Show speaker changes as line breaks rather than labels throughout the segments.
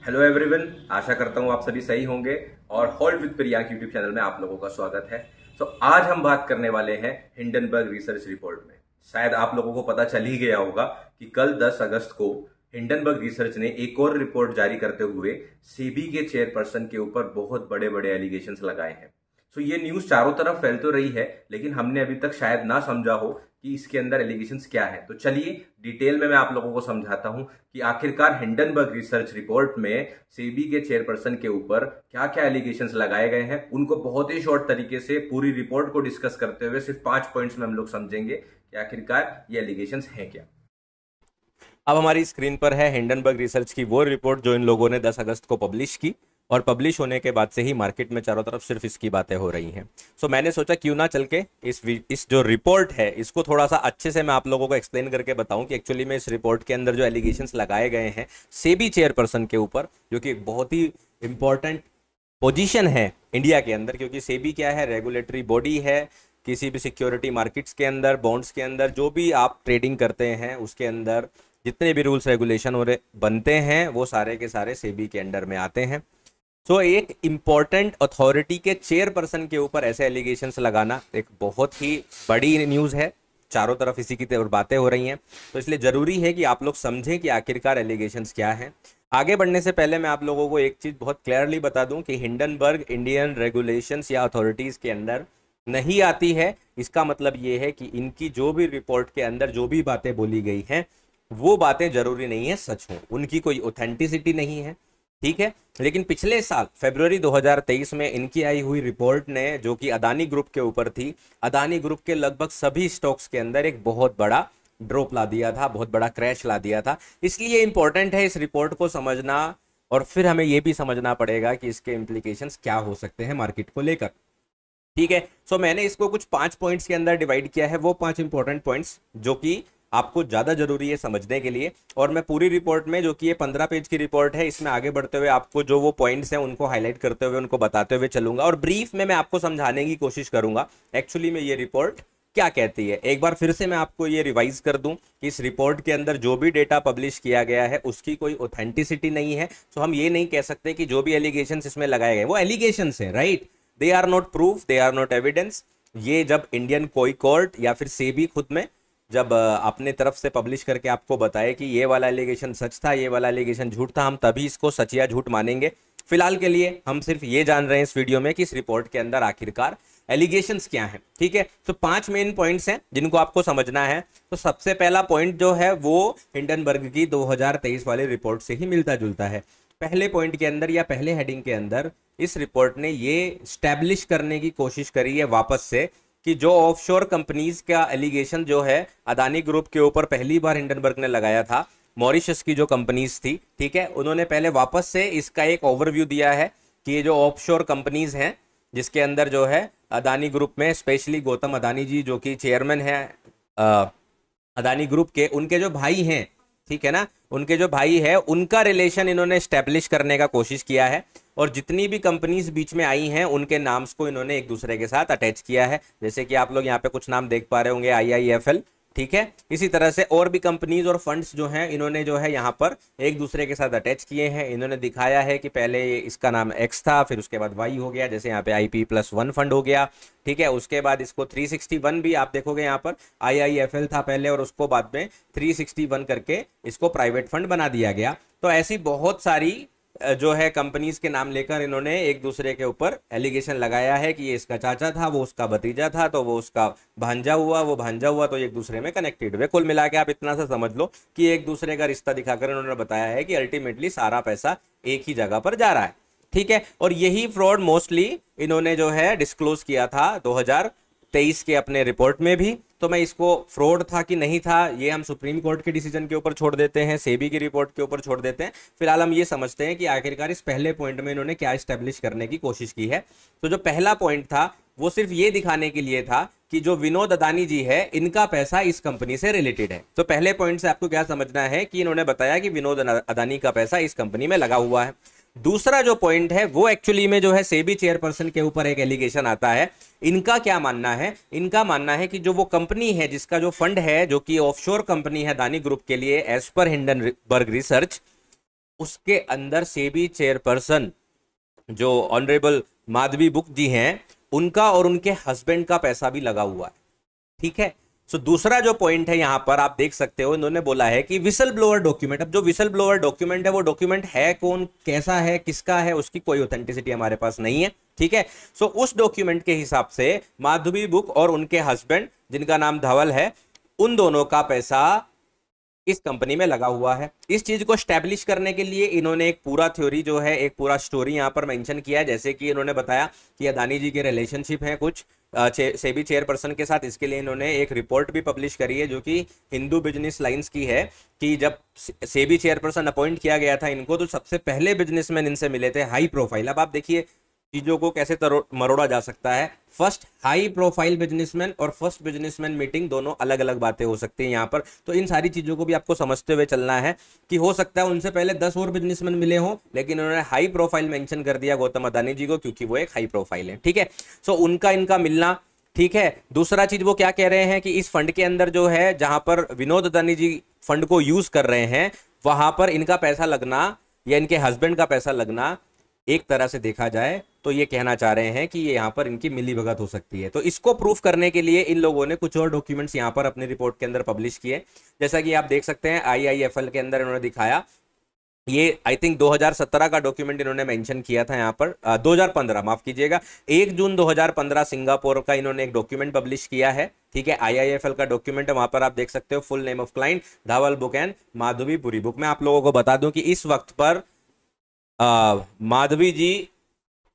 Hello everyone, आशा करता हूँ आप सभी सही होंगे और hold with Priyank YouTube channel में आप लोगों का स्वागत है। आज हम बात करने वाले हैं हिंडनबर्ग रिसर्च रिपोर्ट में। शायद आप लोगों को पता चल ही गया होगा कि कल 10 अगस्त को हिंडनबर्ग रिसर्च ने एक और रिपोर्ट जारी करते हुए सेबी के चेयरपर्सन के ऊपर बहुत बड़े बड़े एलिगेशंस लगाए हैं। ये न्यूज चारों तरफ फैल तो रही है, लेकिन हमने अभी तक शायद ना समझा हो कि इसके अंदर एलिगेशंस क्या है। तो चलिए डिटेल में मैं आप लोगों को समझाता हूं कि आखिरकार हिंडनबर्ग रिसर्च रिपोर्ट में सेबी के चेयरपर्सन के ऊपर क्या क्या एलिगेशंस लगाए गए हैं। उनको बहुत ही शॉर्ट तरीके से पूरी रिपोर्ट को डिस्कस करते हुए सिर्फ 5 पॉइंट्स में हम लोग समझेंगे कि आखिरकार ये एलिगेशंस हैं क्या।
अब हमारी स्क्रीन पर है हिंडनबर्ग रिसर्च की वो रिपोर्ट जो इन लोगों ने 10 अगस्त को पब्लिश की, और पब्लिश होने के बाद से ही मार्केट में चारों तरफ सिर्फ इसकी बातें हो रही हैं। मैंने सोचा क्यों ना चल के इस जो रिपोर्ट है इसको थोड़ा सा अच्छे से मैं आप लोगों को एक्सप्लेन करके बताऊं कि एक्चुअली में इस रिपोर्ट के अंदर जो एलिगेशंस लगाए गए हैं सेबी चेयरपर्सन के ऊपर, जो कि बहुत ही इंपॉर्टेंट पोजीशन है इंडिया के अंदर, क्योंकि सेबी क्या है, रेगुलेटरी बॉडी है। किसी भी सिक्योरिटी मार्केट्स के अंदर, बॉन्ड्स के अंदर जो भी आप ट्रेडिंग करते हैं उसके अंदर जितने भी रूल्स रेगुलेशन बनते हैं वो सारे के सारे सेबी के अंडर में आते हैं। एक इम्पॉर्टेंट अथॉरिटी के चेयरपर्सन के ऊपर ऐसे एलिगेशंस लगाना एक बहुत ही बड़ी न्यूज़ है। चारों तरफ इसी की तरफ बातें हो रही हैं, तो इसलिए ज़रूरी है कि आप लोग समझें कि आखिरकार एलिगेशंस क्या हैं। आगे बढ़ने से पहले मैं आप लोगों को एक चीज़ बहुत क्लियरली बता दूं कि हिंडनबर्ग इंडियन रेगुलेशंस या अथॉरिटीज़ के अंदर नहीं आती है। इसका मतलब ये है कि इनकी जो भी रिपोर्ट के अंदर जो भी बातें बोली गई हैं वो बातें जरूरी नहीं है सच हो, उनकी कोई ऑथेंटिसिटी नहीं है, ठीक है। लेकिन पिछले साल फरवरी 2023 में इनकी आई हुई रिपोर्ट ने, जो कि अदानी ग्रुप के ऊपर थी, अदानी ग्रुप के लगभग सभी स्टॉक्स के अंदर एक बहुत बड़ा ड्रॉप ला दिया था, बहुत बड़ा क्रैश ला दिया था। इसलिए इंपॉर्टेंट है इस रिपोर्ट को समझना, और फिर हमें यह भी समझना पड़ेगा कि इसके इम्प्लीकेशंस क्या हो सकते हैं मार्केट को लेकर, ठीक है। मैंने इसको कुछ 5 पॉइंट्स के अंदर डिवाइड किया है, वो 5 इंपॉर्टेंट पॉइंट्स जो कि आपको ज़्यादा जरूरी है समझने के लिए। और मैं पूरी रिपोर्ट में, जो कि ये 15 पेज की रिपोर्ट है, इसमें आगे बढ़ते हुए आपको जो वो पॉइंट्स हैं उनको हाईलाइट करते हुए उनको बताते हुए चलूंगा, और ब्रीफ में मैं आपको समझाने की कोशिश करूंगा एक्चुअली में ये रिपोर्ट क्या कहती है। एक बार फिर से मैं आपको ये रिवाइज कर दूं कि इस रिपोर्ट के अंदर जो भी डेटा पब्लिश किया गया है उसकी कोई ऑथेंटिसिटी नहीं है। हम ये नहीं कह सकते कि जो भी एलिगेशंस इसमें लगाए गए वो एलिगेशंस हैं, right. They are not proof, they are not evidence. ये जब इंडियन कोई कोर्ट या फिर सेबी खुद में जब अपने तरफ से पब्लिश करके आपको बताए कि ये वाला एलिगेशन सच था, ये वाला एलिगेशन झूठ था, हम तभी इसको सच या झूठ मानेंगे। फिलहाल के लिए हम सिर्फ ये जान रहे हैं इस वीडियो में कि इस रिपोर्ट के अंदर आखिरकार एलिगेशंस क्या हैं, ठीक है। 5 मेन पॉइंट्स हैं जिनको आपको समझना है। सबसे पहला पॉइंट जो है वो हिंडनबर्ग की 2023 वाली रिपोर्ट से ही मिलता जुलता है। पहले पॉइंट के अंदर या पहले हेडिंग के अंदर इस रिपोर्ट ने ये स्टैब्लिश करने की कोशिश करी है वापस से कि जो ऑफशोर कंपनीज का एलिगेशन जो है अदानी ग्रुप के ऊपर पहली बार हिंडनबर्ग ने लगाया था, मॉरिशस की जो कंपनीज थी, ठीक है, उन्होंने पहले वापस से इसका एक ओवरव्यू दिया है कि ये जो ऑफशोर कंपनीज हैं जिसके अंदर जो है अदानी ग्रुप में स्पेशली गौतम अदानी जी जो कि चेयरमैन है अदानी ग्रुप के, उनके जो भाई हैं, ठीक है ना, उनके जो भाई है उनका रिलेशन इन्होंने स्टैब्लिश करने का कोशिश किया है। और जितनी भी कंपनीज बीच में आई हैं उनके नाम्स को इन्होंने एक दूसरे के साथ अटैच किया है। जैसे कि आप लोग यहाँ पे कुछ नाम देख पा रहे होंगे, IIFL, ठीक है। इसी तरह से और भी कंपनीज और फंड्स जो हैं इन्होंने जो है यहाँ पर एक दूसरे के साथ अटैच किए हैं। इन्होंने दिखाया है कि पहले इसका नाम X था, फिर उसके बाद Y हो गया, जैसे यहाँ पे IP+1 फंड हो गया, ठीक है। उसके बाद इसको 361 भी आप देखोगे यहाँ पर IIFL था पहले, और उसको बाद में 361 करके इसको प्राइवेट फंड बना दिया गया। तो ऐसी बहुत सारी जो है कंपनीज के नाम लेकर इन्होंने एक दूसरे के ऊपर एलिगेशन लगाया है कि ये इसका चाचा था, वो उसका भतीजा था, तो वो उसका भांजा हुआ, वो भांजा हुआ, तो एक दूसरे में कनेक्टेड हुए। कुल मिला के आप इतना सा समझ लो कि एक दूसरे का रिश्ता दिखाकर इन्होंने बताया है कि अल्टीमेटली सारा पैसा एक ही जगह पर जा रहा है, ठीक है। और यही फ्रॉड मोस्टली इन्होंने जो है डिस्क्लोज किया था 2023 के अपने रिपोर्ट में भी। तो मैं इसको फ्रॉड था कि नहीं था ये हम सुप्रीम कोर्ट के डिसीजन के ऊपर छोड़ देते हैं, सेबी की रिपोर्ट के ऊपर छोड़ देते हैं। फिलहाल हम ये समझते हैं कि आखिरकार इस पहले पॉइंट में इन्होंने क्या स्टैब्लिश करने की कोशिश की है। तो जो पहला पॉइंट था वो सिर्फ ये दिखाने के लिए था कि जो विनोद अदानी जी है इनका पैसा इस कंपनी से रिलेटेड है। तो पहले पॉइंट से आपको क्या समझना है कि इन्होंने बताया कि विनोद अदानी का पैसा इस कंपनी में लगा हुआ है। दूसरा जो पॉइंट है वो एक्चुअली में जो है सेबी चेयरपर्सन के ऊपर एक एलिगेशन आता है। इनका क्या मानना है, इनका मानना है कि जो वो कंपनी है जिसका जो फंड है जो कि ऑफशोर कंपनी है अदानी ग्रुप के लिए एज पर हिंडनबर्ग रिसर्च, उसके अंदर सेबी चेयरपर्सन जो ऑनरेबल माधवी बुक जी हैं, उनका और उनके हस्बैंड का पैसा भी लगा हुआ है। ठीक है। सो दूसरा जो पॉइंट है यहां पर आप देख सकते हो, इन्होंने बोला है कि विसल ब्लोअर डॉक्यूमेंट। अब जो विसल ब्लोअर डॉक्यूमेंट है वो डॉक्यूमेंट है कौन, कैसा है, किसका है, उसकी कोई ऑथेंटिसिटी हमारे पास नहीं है। ठीक है। सो उस डॉक्यूमेंट के हिसाब से माधवी बुक और उनके हस्बैंड जिनका नाम धवल है, उन दोनों का पैसा इस कंपनी में लगा हुआ है। इस चीज को स्टैब्लिश करने के लिए इन्होंने एक पूरा थ्योरी जो है, एक पूरा स्टोरी यहां पर मेंशन किया है। जैसे कि इन्होंने बताया कि अदानी जी के रिलेशनशिप है कुछ सेबी चेयरपर्सन के साथ। इसके लिए इन्होंने एक रिपोर्ट भी पब्लिश करी है जो कि हिंदू बिजनेस लाइंस की है, कि जब सेबी चेयरपर्सन अपॉइंट किया गया था इनको, तो सबसे पहले बिजनेसमैन इनसे मिले थे हाई प्रोफाइल। अब आप देखिए चीजों को कैसे मरोड़ा जा सकता है। फर्स्ट हाई प्रोफाइल बिजनेसमैन और फर्स्ट बिजनेसमैन मीटिंग दोनों अलग अलग बातें हो सकती हैं यहाँ पर। तो इन सारी चीजों को भी आपको समझते हुए चलना है कि हो सकता है उनसे पहले 10 और बिजनेसमैन मिले हों, लेकिन उन्होंने हाई प्रोफाइल मेंशन कर दिया गौतम अदानी जी को, क्योंकि वो एक हाई प्रोफाइल है। ठीक है। सो उनका इनका मिलना। ठीक है। दूसरा चीज वो क्या कह रहे हैं कि इस फंड के अंदर जो है, जहां पर विनोद अदानी जी फंड को यूज कर रहे हैं, वहां पर इनका पैसा लगना या इनके हस्बैंड का पैसा लगना, एक तरह से देखा जाए तो ये कहना चाह रहे हैं कि ये यहाँ पर इनकी मिलीभगत हो सकती है। तो इसको प्रूफ करने के लिए इन लोगों ने कुछ और डॉक्यूमेंट्स यहाँ पर अपनी रिपोर्ट के अंदर पब्लिश किए। जैसा कि आप देख सकते हैं IIFL के अंदर इन्होंने दिखाया, ये आई थिंक 2017 का डॉक्यूमेंट इन्होंने मेंशन किया था यहाँ पर, 2015 माफ कीजिएगा, 1 जून 2015 सिंगापुर का इन्होंने एक डॉक्यूमेंट पब्लिश किया है। ठीक है। IIFL का डॉक्यूमेंट है, वहां पर आप देख सकते हो full name of client Dhaval book and Madhabi Puri Buch. मैं आप लोगों को बता दूं कि इस वक्त पर माधवी जी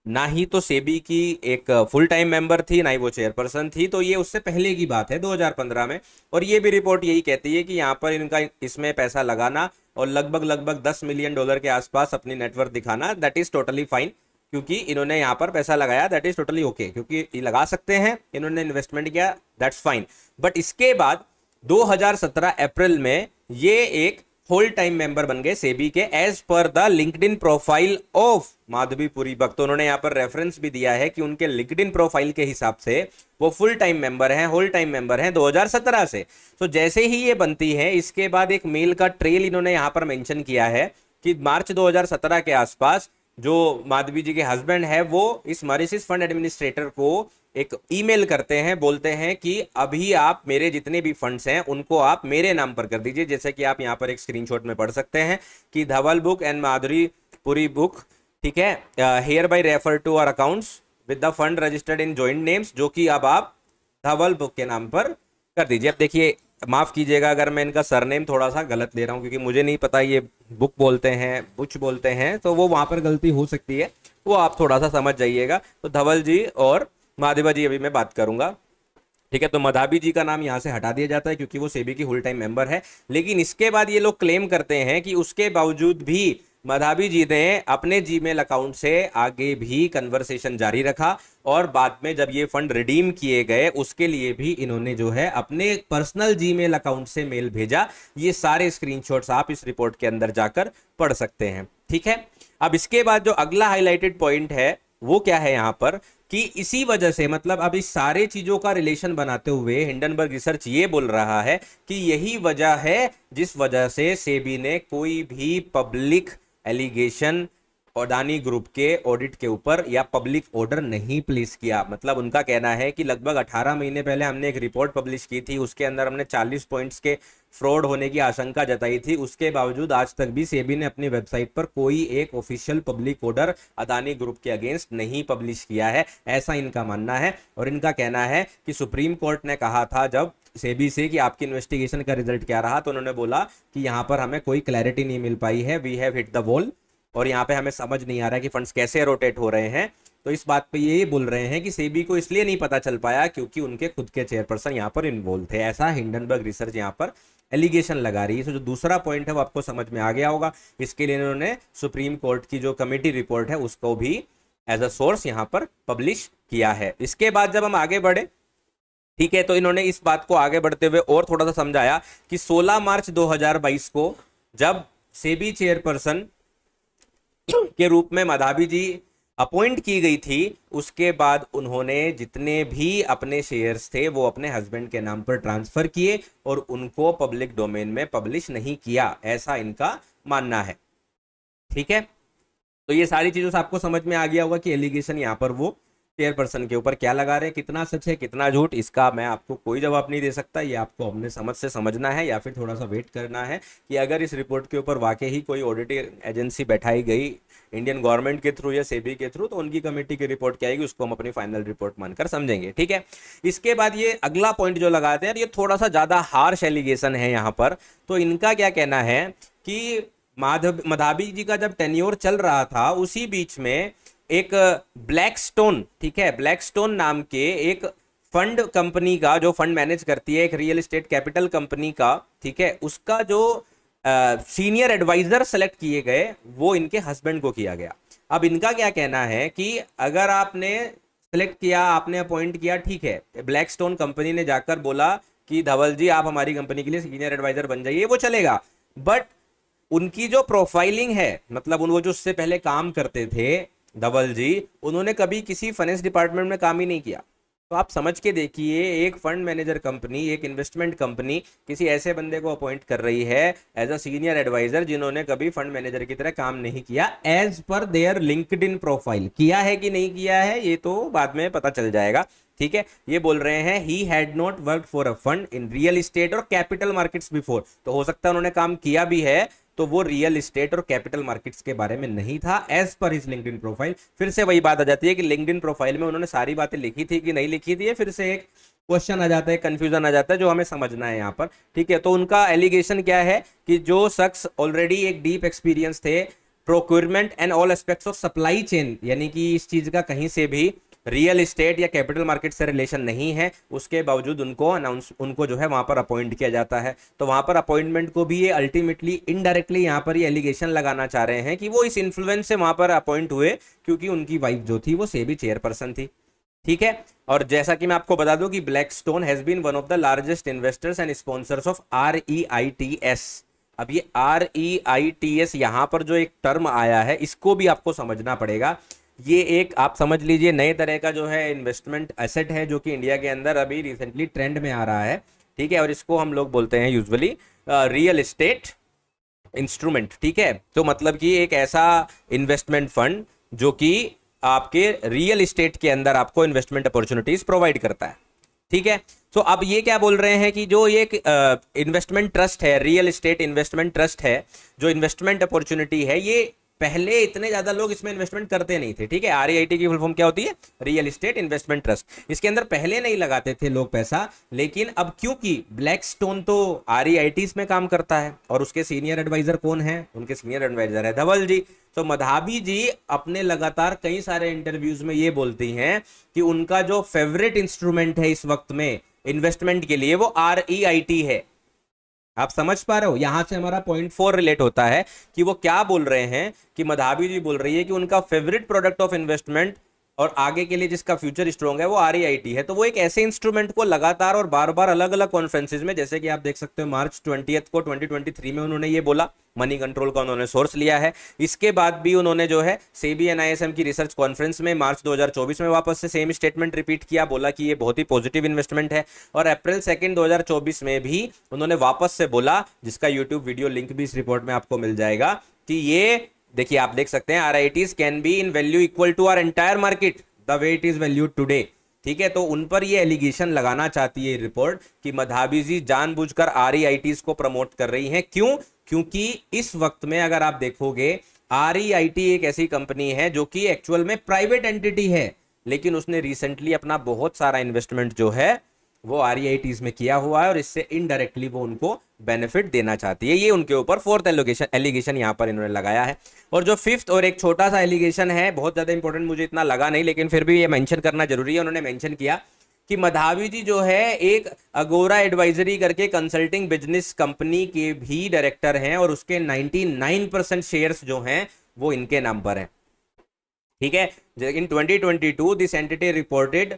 ना ही तो सेबी की एक फुल टाइम मेंबर थी, ना ही वो चेयरपर्सन थी। तो ये उससे पहले की बात है 2015 में। और ये भी रिपोर्ट यही कहती है कि यहाँ पर इनका इसमें पैसा लगाना और लगभग 10 मिलियन डॉलर के आसपास अपनी नेटवर्थ दिखाना, दैट इज टोटली फाइन। क्योंकि इन्होंने यहाँ पर पैसा लगाया, दैट इज टोटली ओके, क्योंकि ये लगा सकते हैं, इन्होंने इन्वेस्टमेंट किया, दैट्स फाइन। बट इसके बाद 2017 अप्रैल में ये एक होल टाइम मेंबर बन गए सेबी के, as per the LinkedIn profile of Madhabi Puri भक्त। तो उन्होंने यहाँ पर रेफरेंस भी दिया है कि उनके लिंक्डइन प्रोफाइल के हिसाब से वो फुल टाइम मेंबर हैं, होल टाइम मेंबर हैं 2017 से। तो जैसे ही ये बनती है, इसके बाद एक मेल का ट्रेल इन्होंने यहाँ पर मेंशन किया है कि मार्च 2017 के आसपास जो माधवी जी के हस्बैंड है, वो इस मॉरिशस फंड एडमिनिस्ट्रेटर को एक ईमेल करते हैं, बोलते हैं कि अभी आप मेरे जितने भी फंड्स हैं उनको आप मेरे नाम पर कर दीजिए। जैसे कि आप यहाँ पर एक स्क्रीनशॉट में पढ़ सकते हैं कि Dhaval book and Madhuri Puri book, ठीक है, hereby refer to our accounts with the fund registered in joint names, जो कि अब आप धवल बुक के नाम पर कर दीजिए। अब देखिए, माफ कीजिएगा अगर मैं इनका सरनेम थोड़ा सा गलत ले रहा हूँ, क्योंकि मुझे नहीं पता ये बुक बोलते हैं बुच बोलते हैं, तो वो वहां पर गलती हो सकती है, वो आप थोड़ा सा समझ जाइएगा। तो धवल जी और माधवा जी अभी मैं बात करूंगा। ठीक है। तो मधाबी जी का नाम यहां से हटा दिया जाता है क्योंकि वो सेबी की फुल टाइम मेंबर है। लेकिन इसके बाद ये लोग क्लेम करते हैं कि उसके बावजूद भी मधाबी जी ने अपने जीमेल अकाउंट से आगे भी कन्वर्सेशन जारी रखा, और बाद में जब ये फंड रिडीम किए गए उसके लिए भी इन्होंने जो है अपने पर्सनल जीमेल अकाउंट से मेल भेजा। ये सारे स्क्रीनशॉट्स आप इस रिपोर्ट के अंदर जाकर पढ़ सकते हैं। ठीक है। अब इसके बाद जो अगला हाईलाइटेड पॉइंट है वो क्या है यहाँ पर, कि इसी वजह से, मतलब अब इस सारे चीजों का रिलेशन बनाते हुए हिंडनबर्ग रिसर्च ये बोल रहा है कि यही वजह है जिस वजह से सेबी ने कोई भी पब्लिक एलिगेशन अदानी ग्रुप के ऑडिट के ऊपर या पब्लिक ऑर्डर नहीं प्लेस किया। मतलब उनका कहना है कि लगभग 18 महीने पहले हमने एक रिपोर्ट पब्लिश की थी, उसके अंदर हमने 40 पॉइंट्स के फ्रॉड होने की आशंका जताई थी। उसके बावजूद आज तक भी सेबी ने अपनी वेबसाइट पर कोई एक official public order Adani group के अगेंस्ट नहीं पब्लिश किया है, ऐसा इनका मानना है। और इनका कहना है कि सुप्रीम कोर्ट ने कहा था जब सेबी से कि आपकी इन्वेस्टिगेशन का रिजल्ट क्या रहा, तो उन्होंने बोला कि यहाँ पर हमें कोई क्लैरिटी नहीं मिल पाई है, we have hit the wall, और यहाँ पे हमें समझ नहीं आ रहा है कि फंड्स कैसे रोटेट हो रहे हैं। तो इस बात पे ये बोल रहे हैं कि सेबी को इसलिए नहीं पता चल पाया क्योंकि उनके खुद के चेयरपर्सन यहाँ पर इन्वॉल्व थे, ऐसा हिंडनबर्ग रिसर्च यहाँ पर एलिगेशन लगा रही है। तो जो दूसरा पॉइंट है वो आपको समझ में आ गया होगा। इसके लिए इन्होंने सुप्रीम कोर्ट की जो कमेटी रिपोर्ट है उसको भी एज अ सोर्स यहाँ पर पब्लिश किया है। इसके बाद जब हम आगे बढ़े, ठीक है, तो इन्होंने इस बात को आगे बढ़ते हुए और थोड़ा सा समझाया कि 16 मार्च 2022 को जब सेबी चेयरपर्सन के रूप में मधाबी जी अपॉइंट की गई थी, उसके बाद उन्होंने जितने भी अपने शेयर्स थे वो अपने हस्बैंड के नाम पर ट्रांसफर किए और उनको पब्लिक डोमेन में पब्लिश नहीं किया, ऐसा इनका मानना है। ठीक है, तो ये सारी चीजों से आपको समझ में आ गया होगा कि एलिगेशन यहाँ पर वो चेयरपर्सन के ऊपर क्या लगा रहे हैं, कितना सच है कितना झूठ, इसका मैं आपको कोई जवाब नहीं दे सकता। ये आपको अपने समझ से समझना है या फिर थोड़ा सा वेट करना है कि अगर इस रिपोर्ट के ऊपर वाकई ही कोई ऑडिटिंग एजेंसी बैठाई गई इंडियन गवर्नमेंट के थ्रू या सेबी के थ्रू, तो उनकी कमेटी की रिपोर्ट क्या आएगी उसको हम अपनी फाइनल रिपोर्ट मानकर समझेंगे। ठीक है, इसके बाद ये अगला पॉइंट जो लगाते हैं, ये थोड़ा सा ज्यादा हार्श एलिगेशन है यहाँ पर। तो इनका क्या कहना है कि मधाबी जी का जब टेन्योर चल रहा था उसी बीच में एक ब्लैकस्टोन, ठीक है, ब्लैकस्टोन नाम के एक फंड कंपनी का, जो फंड मैनेज करती है, एक रियल एस्टेट कैपिटल कंपनी का, ठीक है, उसका जो सीनियर एडवाइजर सेलेक्ट किए गए वो इनके हस्बैंड को किया गया। अब इनका क्या कहना है कि अगर आपने सेलेक्ट किया, आपने अपॉइंट किया, ठीक है, ब्लैकस्टोन कंपनी ने जाकर बोला कि धवल जी आप हमारी कंपनी के लिए सीनियर एडवाइजर बन जाइए, वो चलेगा, बट उनकी जो प्रोफाइलिंग है, मतलब वो जो उससे पहले काम करते थे धवल जी, उन्होंने कभी किसी फाइनेंस डिपार्टमेंट में काम ही नहीं किया। तो आप समझ के देखिए, एक फंड मैनेजर कंपनी, एक इन्वेस्टमेंट कंपनी किसी ऐसे बंदे को अपॉइंट कर रही है एज अ सीनियर एडवाइजर जिन्होंने कभी फंड मैनेजर की तरह काम नहीं किया, as per there LinkedIn profile. किया है कि नहीं किया है ये तो बाद में पता चल जाएगा। ठीक है, ये बोल रहे हैं he had not work for a fund in real estate और कैपिटल मार्केट्स बिफोर। तो हो सकता है उन्होंने काम किया भी है, तो वो रियल एस्टेट और कैपिटल मार्केट्स के बारे में नहीं था as per his LinkedIn profile. फिर से वही बात आ जाती है कि लिंक्डइन प्रोफाइल में उन्होंने सारी बातें लिखी थी कि नहीं लिखी थी, फिर से एक क्वेश्चन आ जाता है, कंफ्यूजन आ जाता है जो हमें समझना है यहाँ पर। ठीक है, तो उनका एलिगेशन क्या है कि जो शख्स ऑलरेडी एक डीप एक्सपीरियंस थे procurement and all aspects of supply chain, यानी कि इस चीज का कहीं से भी रियल एस्टेट या कैपिटल मार्केट से रिलेशन नहीं है, उसके बावजूद उनको जो है वहां पर अपॉइंट किया जाता है। तो वहां पर अपॉइंटमेंट को भी ये अल्टीमेटली इनडायरेक्टली यहाँ पर ये एलिगेशन लगाना चाह रहे हैं कि वो इस इन्फ्लुएंस से वहां पर अपॉइंट हुए क्योंकि उनकी वाइफ जो थी वो सेबी चेयरपर्सन थी। ठीक है, और जैसा कि मैं आपको बता दूं कि Blackstone has been one of the largest investors and sponsors of REITs। अब ये REITs यहां पर जो एक टर्म आया है इसको भी आपको समझना पड़ेगा। ये एक आप समझ लीजिए नए तरह का जो है इन्वेस्टमेंट एसेट है जो कि इंडिया के अंदर अभी रिसेंटली ट्रेंड में आ रहा है। ठीक है, और इसको हम लोग बोलते हैं यूजुअली रियल एस्टेट इंस्ट्रूमेंट। ठीक है, तो मतलब कि एक ऐसा इन्वेस्टमेंट फंड जो कि आपके रियल एस्टेट के अंदर आपको इन्वेस्टमेंट अपॉर्चुनिटीज प्रोवाइड करता है। ठीक है, तो अब ये क्या बोल रहे हैं कि जो ये इन्वेस्टमेंट ट्रस्ट है, रियल एस्टेट इन्वेस्टमेंट ट्रस्ट है, जो इन्वेस्टमेंट अपॉर्चुनिटी है, ये पहले इतने ज्यादा लोग इसमें इन्वेस्टमेंट करते नहीं थे। ठीक है, REIT की फुल फॉर्म क्या होती है? Real estate investment trust. इसके अंदर पहले नहीं लगाते थे लोग पैसा, लेकिन अब क्योंकि ब्लैकस्टोन तो REITs में काम करता है और उसके सीनियर एडवाइजर कौन है? उनके सीनियर एडवाइजर है धवल जी। तो मधाबी जी अपने लगातार कई सारे इंटरव्यूज में ये बोलती हैं कि उनका जो फेवरेट इंस्ट्रूमेंट है इस वक्त में इन्वेस्टमेंट के लिए वो REIT है। आप समझ पा रहे हो? यहां से हमारा पॉइंट 4 रिलेट होता है कि वो क्या बोल रहे हैं कि मधाबी जी बोल रही है कि उनका फेवरेट प्रोडक्ट ऑफ इन्वेस्टमेंट और आगे के लिए जिसका फ्यूचर स्ट्रॉन्ग है वो REIT है। तो वो एक ऐसे इंस्ट्रूमेंट को लगातार और बार बार अलग अलग कॉन्फ्रेंसेज में, जैसे कि आप देख सकते हो मार्च 20 को 2023 में उन्होंने ये बोला, मनी कंट्रोल का उन्होंने सोर्स लिया है। इसके बाद भी उन्होंने जो है सेबी NISM की रिसर्च कॉन्फ्रेंस में मार्च 2024 में वापस से सेम स्टेटमेंट रिपीट किया, बोला कि ये बहुत ही पॉजिटिव इन्वेस्टमेंट है। और अप्रैल 2 2024 में भी उन्होंने वापस से बोला, जिसका यूट्यूब वीडियो लिंक भी इस रिपोर्ट में आपको मिल जाएगा, कि ये देखिए आप देख सकते हैं REITs can be in value equal to our entire market the way it is valued today. ठीक है, तो उन पर ये एलिगेशन लगाना चाहती है रिपोर्ट कि मधाबी जी जानबूझकर REITs को प्रमोट कर रही हैं। क्यों? क्योंकि इस वक्त में अगर आप देखोगे REIT एक ऐसी कंपनी है जो कि एक्चुअल में प्राइवेट एंटिटी है, लेकिन उसने रिसेंटली अपना बहुत सारा इन्वेस्टमेंट जो है वो REITs में किया हुआ है और इससे इनडायरेक्टली वो उनको बेनिफिट देना चाहती है। ये उनके ऊपर 4th एलिगेशन यहां पर इन्होंने लगाया है। और जो 5th और एक छोटा सा एलिगेशन है, बहुत ज्यादा इंपॉर्टेंट मुझे इतना लगा नहीं, लेकिन फिर भी ये मेंशन करना जरूरी है। उन्होंने मेंशन किया कि मधाबी जी जो है एक अगोरा एडवाइजरी करके कंसल्टिंग बिजनेस कंपनी के भी डायरेक्टर हैं और उसके 99% शेयर्स जो हैं वो इनके नाम पर है। ठीक है, in 2022 this entity reported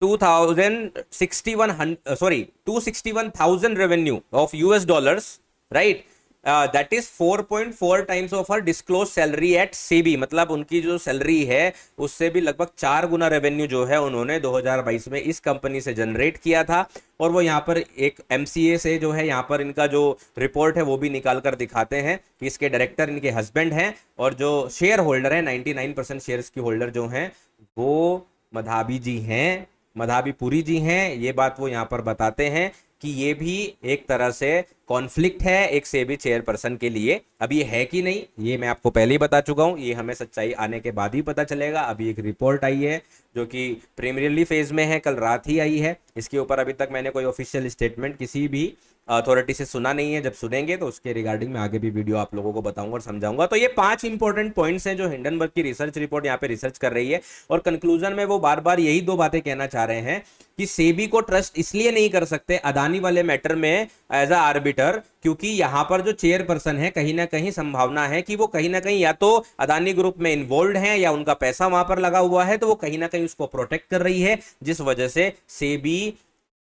261,000 revenue of US dollars, right? That is 4.4 times of her disclose salary at SEBI, मतलब उनकी जो सैलरी है उससे भी लगभग 4 गुना रेवेन्यू जो है उन्होंने 2022 में इस कंपनी से जनरेट किया था। और वो यहाँ पर एक एमसीए से जो है यहाँ पर इनका जो रिपोर्ट है वो भी निकाल कर दिखाते हैं कि इसके डायरेक्टर इनके हस्बैंड हैं और जो शेयर होल्डर है 99% शेयर्स की होल्डर जो हैं वो मधाबी जी हैं, मधाबी पुरी जी हैं। ये बात वो यहाँ पर बताते हैं कि ये भी एक तरह से कॉन्फ्लिक्ट है एक सेबी चेयरपर्सन के लिए। अब ये है कि नहीं ये मैं आपको पहले ही बता चुका हूं, ये हमें सच्चाई आने के बाद ही पता चलेगा। अभी एक रिपोर्ट आई है जो कि प्रीमियरली फेज में है, कल रात ही आई है। इसके ऊपर अभी तक मैंने कोई ऑफिशियल स्टेटमेंट किसी भी अथॉरिटी से सुना नहीं है। जब सुनेंगे तो उसके रिगार्डिंग में आगे भी वीडियो आप लोगों को बताऊंगा और समझाऊंगा। तो ये 5 इंपॉर्टेंट पॉइंट्स हैं जो हिंडनबर्ग की रिसर्च रिपोर्ट यहाँ पे रिसर्च कर रही है। और कंक्लूजन में वो बार बार यही 2 बातें कहना चाह रहे हैं कि सेबी को ट्रस्ट इसलिए नहीं कर सकते अदानी वाले मैटर में एज अ आर्बिटर, क्योंकि यहां पर जो चेयरपर्सन है कहीं ना कहीं संभावना है कि वो कहीं ना कहीं या तो अदानी ग्रुप में इन्वॉल्व है या उनका पैसा वहां पर लगा हुआ है, तो वो कहीं ना कहीं उसको प्रोटेक्ट कर रही है, जिस वजह से सेबी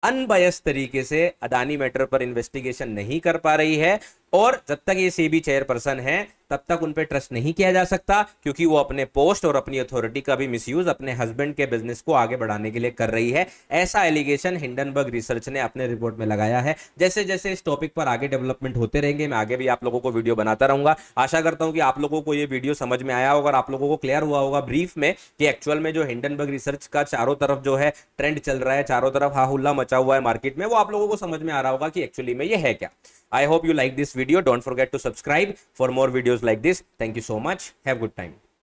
अनबायस्ड तरीके से अदानी मैटर पर इन्वेस्टिगेशन नहीं कर पा रही है। और जब तक ये सेबी चेयरपर्सन है तब तक उन पे ट्रस्ट नहीं किया जा सकता, क्योंकि वो अपने पोस्ट और अपनी अथॉरिटी का भी मिसयूज अपने हस्बैंड के बिजनेस को आगे बढ़ाने के लिए कर रही है। ऐसा एलिगेशन हिंडनबर्ग रिसर्च ने अपने रिपोर्ट में लगाया है। जैसे जैसे इस टॉपिक पर आगे डेवलपमेंट होते रहेंगे मैं आगे भी आप लोगों को वीडियो बनाता रहूंगा। आशा करता हूं कि आप लोगों को ये वीडियो समझ में आया होगा और आप लोगों को क्लियर हुआ होगा ब्रीफ में कि एक्चुअल में जो हिंडनबर्ग रिसर्च का चारों तरफ जो है ट्रेंड चल रहा है, चारों तरफ हाहुल्ला मचा हुआ है मार्केट में, वो आप लोगों को समझ में आ रहा होगा कि एक्चुअली में ये है क्या। I hope you like this video. Don't forget to subscribe for more videos like this. Thank you so much. Have a good time.